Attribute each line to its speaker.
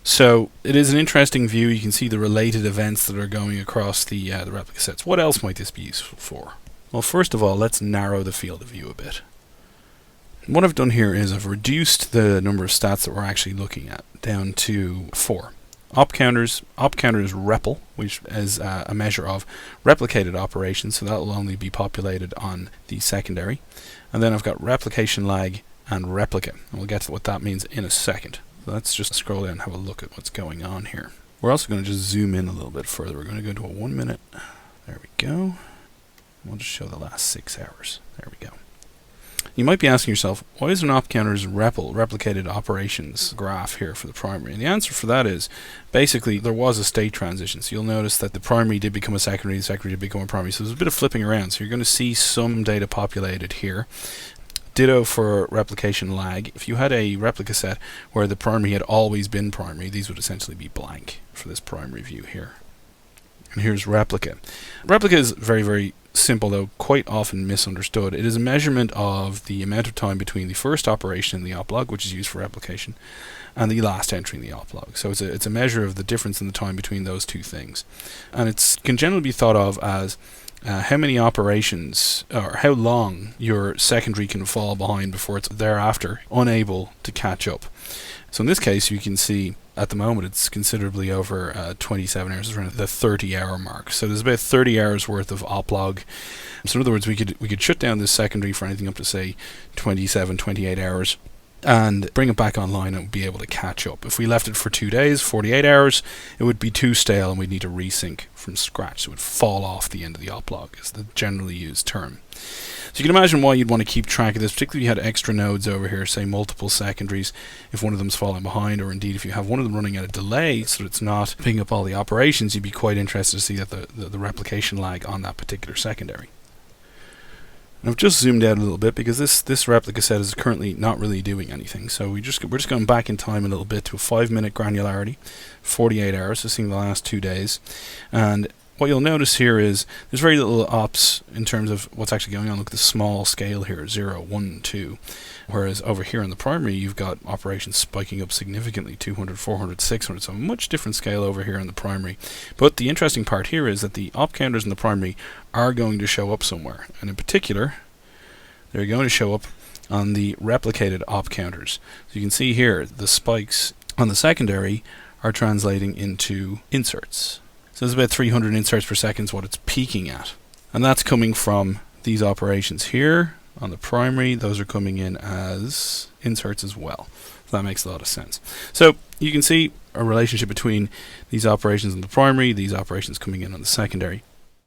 Speaker 1: So it is an interesting view. You can see the related events that are going across the replica sets. What else might this be useful for? Well, first of all, let's narrow the field of view a bit. What I've done here is I've reduced the number of stats that we're actually looking at down to 4. Opcounters REPL, which is a measure of replicated operations, so that will only be populated on the secondary. And then I've got replication lag and replica, and we'll get to what that means in a second. So let's just scroll down and have a look at what's going on here. We're also going to just zoom in a little bit further. We're going to go to a 1 minute. There we go. We'll just show the last 6 hours. There we go. You might be asking yourself, why is an Opcounters REPL, replicated operations graph here for the primary? And the answer for that is, basically, there was a state transition. So you'll notice that the primary did become a secondary, the secondary did become a primary. So there's a bit of flipping around. So you're going to see some data populated here. Ditto for replication lag. If you had a replica set where the primary had always been primary, these would essentially be blank for this primary view here. And here's replica. Replica is very, very simple, though quite often misunderstood. It is a measurement of the amount of time between the first operation in the op log, which is used for replication, and the last entry in the op log. So it's a measure of the difference in the time between those two things. And it can generally be thought of as how many operations, or how long your secondary can fall behind before it's thereafter unable to catch up. So in this case, you can see at the moment it's considerably over 27 hours, it's around the 30-hour mark. So there's about 30 hours worth of oplog. So in other words, we could shut down this secondary for anything up to say 27, 28 hours and bring it back online and be able to catch up. If we left it for 2 days, 48 hours, it would be too stale and we'd need to resync from scratch. So it would fall off the end of the oplog is the generally used term. So you can imagine why you'd want to keep track of this, particularly if you had extra nodes over here, say multiple secondaries, if one of them's falling behind, or indeed if you have one of them running at a delay so that it's not picking up all the operations, you'd be quite interested to see that the replication lag on that particular secondary. And I've just zoomed out a little bit because this replica set is currently not really doing anything. So we're just going back in time a little bit to a 5-minute granularity, 48 hours, so seeing the last 2 days. And what you'll notice here is there's very little ops in terms of what's actually going on. Look at the small scale here, 0, 1, 2. Whereas over here in the primary, you've got operations spiking up significantly, 200, 400, 600. So a much different scale over here in the primary. But the interesting part here is that the op counters in the primary are going to show up somewhere. And in particular, they're going to show up on the replicated op counters. So you can see here, the spikes on the secondary are translating into inserts. So it's about 300 inserts per second is what it's peaking at. And that's coming from these operations here on the primary. Those are coming in as inserts as well. So that makes a lot of sense. So you can see a relationship between these operations on the primary, these operations coming in on the secondary.